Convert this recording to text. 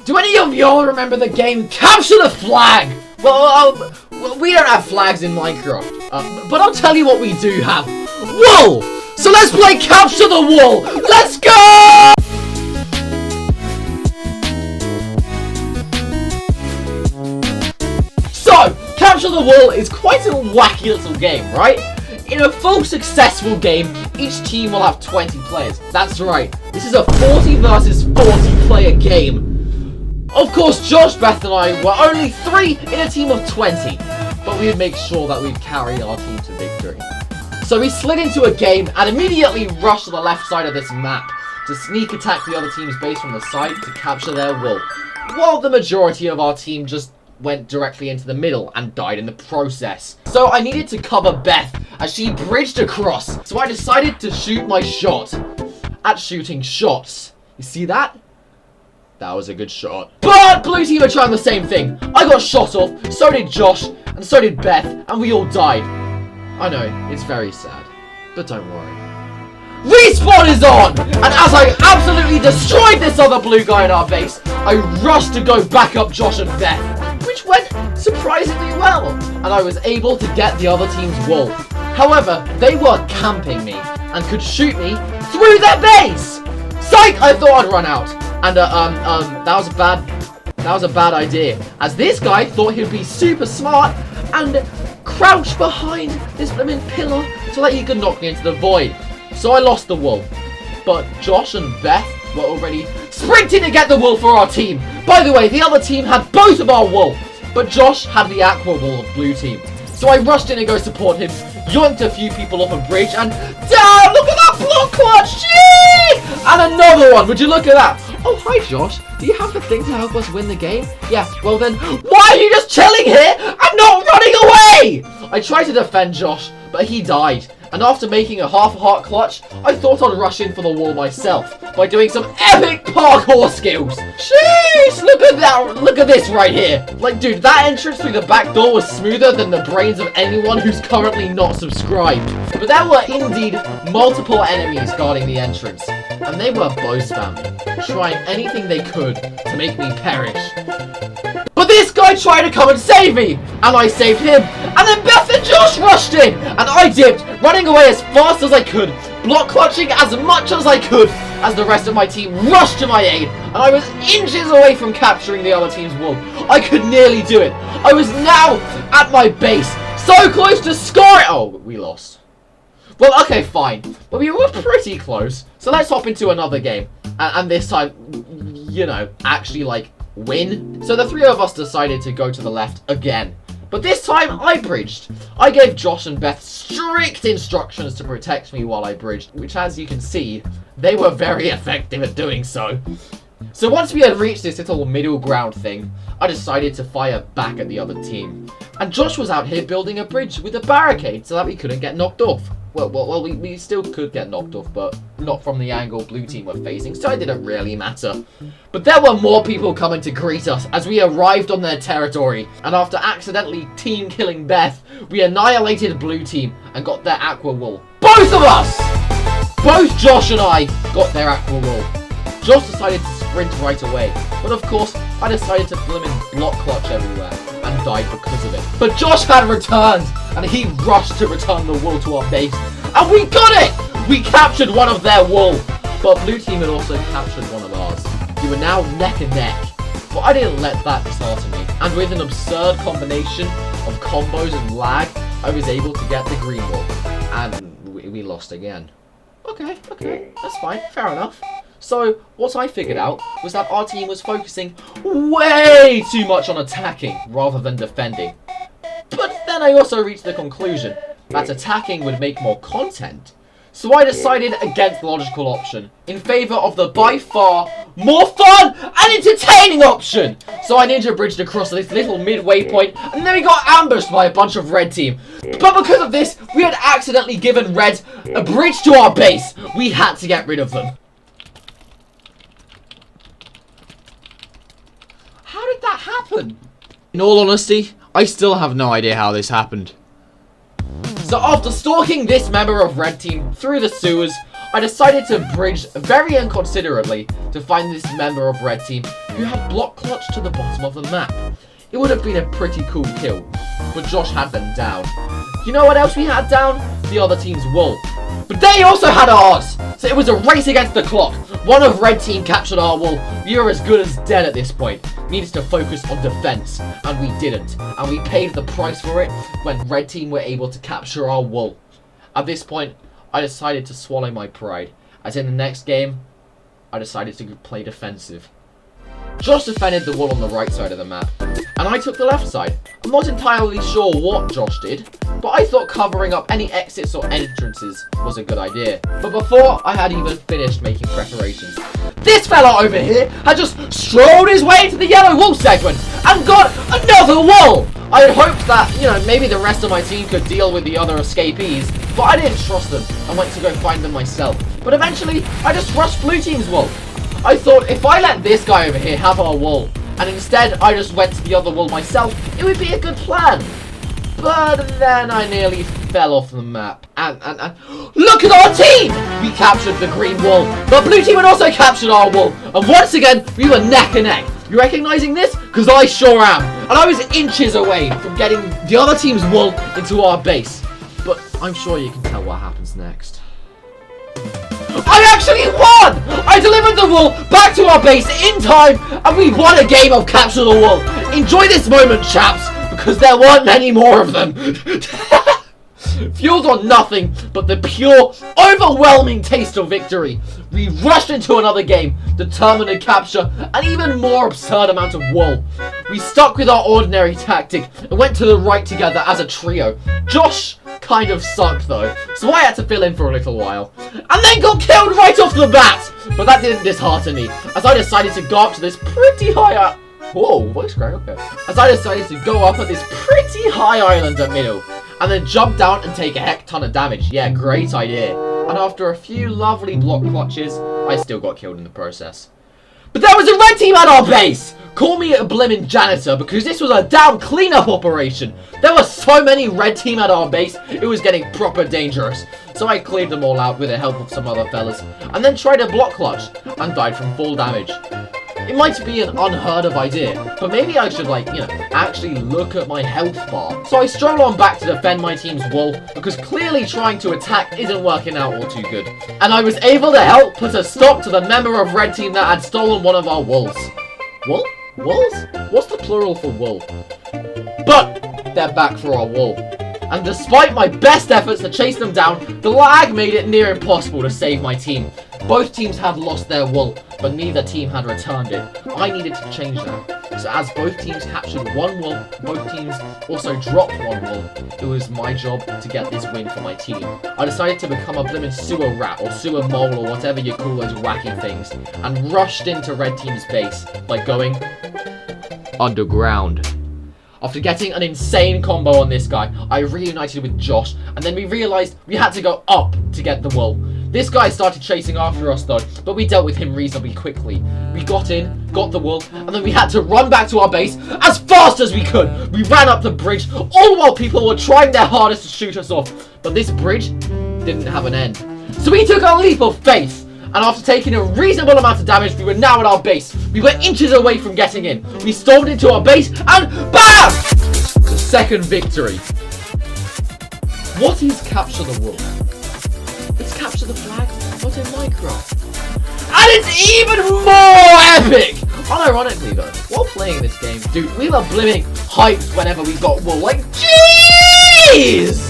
Do any of y'all remember the game Capture the Flag? Well, we don't have flags in Minecraft, but I'll tell you what we do have. Wool! So let's play Capture the Wool! Let's go! So, Capture the Wool is quite a wacky little game, right? In a full successful game, each team will have 20 players. That's right, this is a 40 versus 40 player game. Of course, Josh, Beth and I were only 3 in a team of 20, but we would make sure that we'd carry our team to victory. So we slid into a game and immediately rushed to the left side of this map to sneak attack the other team's base from the side to capture their wool, while the majority of our team just went directly into the middle and died in the process. So I needed to cover Beth as she bridged across, so I decided to shoot my shot at shooting shots. You see that? That was a good shot. But blue team are trying the same thing. I got shot off, so did Josh, and so did Beth, and we all died. I know, it's very sad, but don't worry. Respawn is on! And as I absolutely destroyed this other blue guy in our base, I rushed to go back up Josh and Beth, which went surprisingly well, and I was able to get the other team's wool. However, they were camping me and could shoot me through their base! Psych! I thought I'd run out. And that was a bad idea, as this guy thought he'd be super smart and crouch behind this blooming pillar so that he could knock me into the void. So I lost the wool. But Josh and Beth were already sprinting to get the wool for our team. By the way, the other team had both of our wool, but Josh had the aqua wool of blue team. So I rushed in to go support him, yoinked a few people off a bridge, and damn, look at that block clutch! Gee! And another one, would you look at that? Oh, hi Josh, do you have the thing to help us win the game? Yeah, well then, why are you just chilling here and not running away? I tried to defend Josh, but he died. And after making a half-heart clutch, I thought I'd rush in for the wall myself by doing some epic parkour skills. Sheesh, look at that, look at this right here. Like, dude, that entrance through the back door was smoother than the brains of anyone who's currently not subscribed. But there were indeed multiple enemies guarding the entrance, and they were bow spamming, trying anything they could to make me perish. But this guy tried to come and save me, and I saved him, and then Beth and Josh rushed in, and I dipped, running away as fast as I could, block clutching as much as I could, as the rest of my team rushed to my aid, and I was inches away from capturing the other team's wool. I could nearly do it. I was now at my base, so close to scoring. Oh, we lost. Well, okay, fine, but we were pretty close, so let's hop into another game, and this time, you know, actually, like, win. So the 3 of us decided to go to the left again. But this time, I bridged. I gave Josh and Beth strict instructions to protect me while I bridged, which, as you can see, they were very effective at doing so. So once we had reached this little middle ground thing, I decided to fire back at the other team. And Josh was out here building a bridge with a barricade so that we couldn't get knocked off. Well, we still could get knocked off, but not from the angle blue team were facing, so it didn't really matter. But there were more people coming to greet us as we arrived on their territory, and after accidentally team killing Beth, we annihilated blue team and got their aqua wool. Both of us! Both Josh and I got their aqua wool. Josh decided to sprint right away, but of course, I decided to blimmin' block clutch everywhere and died because of it. But Josh had returned, and he rushed to return the wool to our base, and we got it! We captured one of their wool, but blue team had also captured one of ours. We were now neck and neck, but I didn't let that dishearten me, and with an absurd combination of combos and lag, I was able to get the green wool, and we lost again. Okay, that's fine, fair enough. So, what I figured out was that our team was focusing way too much on attacking rather than defending. But then I also reached the conclusion that attacking would make more content. So I decided against the logical option, in favour of the by far more fun and entertaining option. So I ninja bridged across this little midway point, and then we got ambushed by a bunch of red team. But because of this, we had accidentally given red a bridge to our base. We had to get rid of them. How did that happen? In all honesty, I still have no idea how this happened. So after stalking this member of Red Team through the sewers, I decided to bridge very inconsiderately to find this member of Red Team who had block clutch to the bottom of the map. It would have been a pretty cool kill, but Josh had them down. You know what else we had down? The other team's wool. But they also had ours! So it was a race against the clock. One of red team captured our wool. We were as good as dead at this point. We needed to focus on defense, and we didn't. And we paid the price for it when red team were able to capture our wool. At this point, I decided to swallow my pride. As in the next game, I decided to play defensive. Josh defended the wool on the right side of the map, and I took the left side. I'm not entirely sure what Josh did, but I thought covering up any exits or entrances was a good idea. But before I had even finished making preparations, this fella over here had just strolled his way into the yellow wool segment and got another wool! I had hoped that, maybe the rest of my team could deal with the other escapees, but I didn't trust them and went to go find them myself. But eventually, I just rushed blue team's wool. I thought if I let this guy over here have our wool, and instead I just went to the other wool myself, it would be a good plan. But then I nearly fell off the map. And look at our team! We captured the green wool, but blue team had also captured our wool. And once again, we were neck and neck. You recognizing this? Because I sure am. And I was inches away from getting the other team's wool into our base. But I'm sure you can tell what happens next. I actually won! I delivered the wool back to our base in time, and we won a game of Capture the Wool. Enjoy this moment, chaps, because there weren't many more of them. Fueled on nothing but the pure, overwhelming taste of victory, we rushed into another game, determined to capture an even more absurd amount of wool. We stuck with our ordinary tactic and went to the right together as a trio. Josh kind of sucked though, so I had to fill in for a little while. And then got killed right off the bat! But that didn't dishearten me, as I decided to go up to this pretty high Whoa, voice crack, okay. As I decided to go up at this pretty high island at middle, and then jump down and take a heck ton of damage. Yeah, great idea. And after a few lovely block clutches, I still got killed in the process. But there was a red team at our base! Call me a blimmin' janitor, because this was a damn cleanup operation. There were so many red team at our base, it was getting proper dangerous. So I cleared them all out with the help of some other fellas, and then tried a block clutch, and died from full damage. It might be an unheard of idea, but maybe I should, actually look at my health bar. So I stroll on back to defend my team's wool, because clearly trying to attack isn't working out all too good. And I was able to help put a stop to the member of red team that had stolen one of our wools. Wool? Wools? What's the plural for wool? But they're back for our wool. And despite my best efforts to chase them down, the lag made it near impossible to save my team. Both teams had lost their wool, but neither team had returned it. I needed to change that. So as both teams captured one wool, both teams also dropped one wool. It was my job to get this win for my team. I decided to become a blimmin' sewer rat, or sewer mole, or whatever you call those wacky things, and rushed into red team's base by going underground. After getting an insane combo on this guy, I reunited with Josh, and then we realized we had to go up to get the wool. This guy started chasing after us though, but we dealt with him reasonably quickly. We got in, got the wool, and then we had to run back to our base as fast as we could. We ran up the bridge, all while people were trying their hardest to shoot us off. But this bridge didn't have an end. So we took a leap of faith, and after taking a reasonable amount of damage, we were now at our base. We were inches away from getting in. We stormed into our base, and BAM! The second victory. What is Capture the Wool? It's Capture the Flag, but in Minecraft. And it's even more epic! Unironically though, while playing this game, dude, we were blimmin' hyped whenever we got wool. Like, jeez!